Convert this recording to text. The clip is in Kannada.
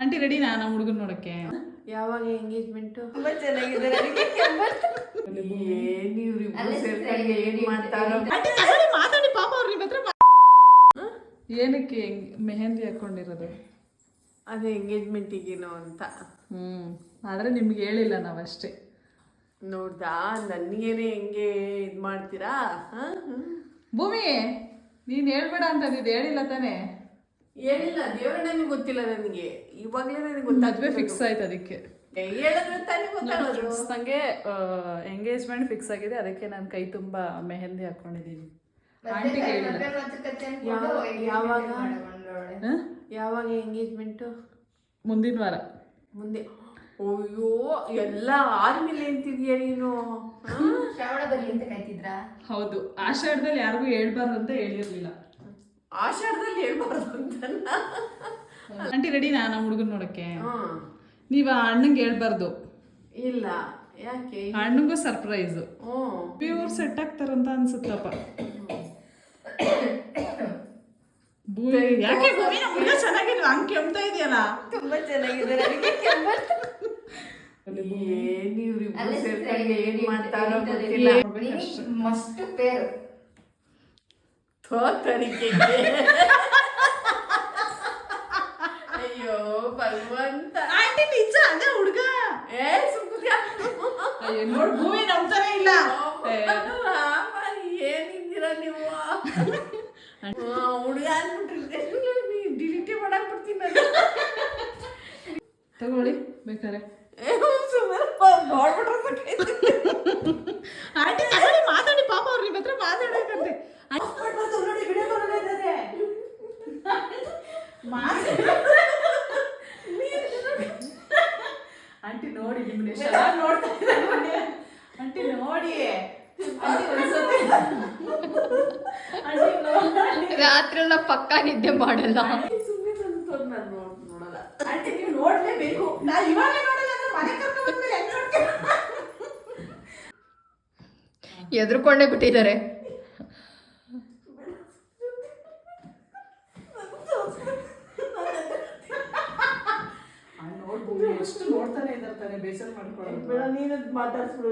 ಆಂಟಿ ರೆಡಿ ನಮ್ಮ ಹುಡುಗನ್ ನೋಡಕ್ಕೆ. ಯಾವಾಗ ಎಂಗೇಜ್ಮೆಂಟ್? ತುಂಬಾ ಚೆನ್ನಾಗಿದೆ. ಏನ್ ಮಾಡ್ತಾರೋ ಮಾತಾಡಿ ಪಾಪ ಅವ್ರ ನಿಮ್ಮ ಹತ್ರ. ಏನಕ್ಕೆ ಮೆಹಂದಿ ಹಾಕೊಂಡಿರೋದು? ಅದೇ ಎಂಗೇಜ್ಮೆಂಟಿಗೇನೋ ಅಂತ. ಆದ್ರೆ ನಿಮ್ಗೆ ಹೇಳಿಲ್ಲ ನಾವಷ್ಟೇ. ನೋಡ್ದಾ ನನ್ಗೇನೆ ಹೆಂಗೆ ಇದ್ ಮಾಡ್ತೀರಾ? ಭೂಮಿ ನೀನ್ ಹೇಳ್ಬೇಡ ಅಂತ ಇದು ಹೇಳಿಲ್ಲ ತಾನೇ? ಹೇಳಿಲ್ಲ, ದೇವ್ರ ನನಗೆ ಗೊತ್ತಿಲ್ಲ. ನನಗೆ ಇವಾಗಲೇ ನನಗೆ ಮದ್ವೆ ಫಿಕ್ಸ್ ಆಯ್ತು, ಅದಕ್ಕೆ ಹೇಳಿದ್ರೆ ತಾನೇ ಗೊತ್ತಾಗೋದು. ನಂಗೆ ಎಂಗೇಜ್ಮೆಂಟ್ ಫಿಕ್ಸ್ ಆಗಿದೆ, ಅದಕ್ಕೆ ನಾನು ಕೈ ತುಂಬಾ ಮೆಹಂದಿ ಹಾಕೊಂಡಿದ್ದೀನಿ. ಆಂಟಿಗೆ ಹೇಳಿಲ್ಲ. ಯಾವಾಗ ಎಂಗೇಜ್ಮೆಂಟು? ಮುಂದಿನ ವಾರ. ಮುಂದೆ? ಅಯ್ಯೋ ಎಲ್ಲ ಆದ್ಮೇಲೆ ಅಂತಿದ್ಯಾ ನೀನು? ಶ್ರಾವಣ ಬರ್ಲಿ ಅಂತ ಕಾಯ್ತಿದ್ರಾ? ಹೌದು, ಆಷಾಢದಲ್ಲಿ ಯಾರಿಗೂ ಹೇಳ್ಬಾರ್ದು ಅಂತ ಹೇಳಿರ್ಲಿಲ್ಲ. ಆಷಾಢದಲ್ಲಿ ಹೇಳ್ಬಾರ್ದು ಅಂತ ಆಂಟಿ ರೆಡಿ ನಮ್ಮ ಹುಡುಗನ್ ನೋಡಕ್ಕೆ. ನೀವ್ ಅಣ್ಣಂಗೆ ಹೇಳ್ಬಾರ್ದು. ಇಲ್ಲ, ಯಾಕೆ? ಅಣ್ಣಂಗೂ ಸರ್ಪ್ರೈಸ್. ಪ್ಯೂರ್ ಸೆಟ್ ಆಗ್ತಾರಂತ ಅನ್ಸುತ್ತಪ್ಪ. ಯಾಕೆ ಚೆನ್ನಾಗಿಲ್ವಾ? ಹಂಗೆ ಕೆಮ್ತಾ ಇದೆಯಲ್ಲ. ತುಂಬಾ ಚೆನ್ನಾಗಿದೆ. ನೀವ್ರಿಬ್ರು ಸೇರ್ಕೊಂಡು ಏನ್ ಮಾಡ್ತಾರೋ ಗೊತ್ತಿಲ್ಲ. ಮಸ್ತ್ ಪೇರು. ಅಯ್ಯೋ ಭಗವಂತ. ಆಂಟಿ ನಿಜ ಅದೇ ಹುಡುಗ. ನೋಡ್ ಭೂಮಿ ನಂಬ್ತಾನೆ ಇಲ್ಲ. ಏನಿದ್ದೀರಾ ನೀವು? ಹುಡುಗ ಅಂದ್ಬಿಟ್ರೆ ಡಿಲೀಟೇ ಮಾಡಕ್ ಬಿಡ್ತೀನಿ. ತಗೊಳ್ಳಿ ಬೇಕಾರೆ. ಆಂಟಿ ಮಾತಾಡಿ ಪಾಪ ಅವ್ರ ನಿಮ್ಮ ಹತ್ರ ಮಾತಾಡಬೇಕಂತೆ. ಆಂಟಿ ನೋಡಿ ನಿಮ್ಮನ್ನ ಎಷ್ಟು ನೋಡ್ತಾ ಇದ್ದಾರೆ. ಆಂಟಿ ನೋಡಿ, ರಾತ್ರಿ ಎಲ್ಲ ಪಕ್ಕ ನಿದ್ದೆ ಮಾಡಲ್ಲ. ನೋಡಲ್ಲ. ಆಂಟಿ ನೀವು ನೋಡ್ಲೇಬೇಕು. ನಾ ಇವಾಗಲೇ ನೋಡಲ್ಲ ಅಂದ್ರೆ ಮನೆ ಕರ್ಕೊಂಡು ಬಂದ್ಮೇಲೆ ಹೆಂಗ್ ನೋಡ್ತೀರಾ? ಎದ್ರುಕೊಂಡೇ ಬಿಟ್ಟಿದ್ದಾರೆ. ನೋಡ್ಬೋದು ಎಷ್ಟು ನೋಡ್ತಾನೆ ಇದ್ದಾರೆ, ಬೇಸರ ಮಾಡ್ಕೊಳ್ಳೋದು. ನೀನು ಮಾತಾಡ್ಸ್ಬಿಡು.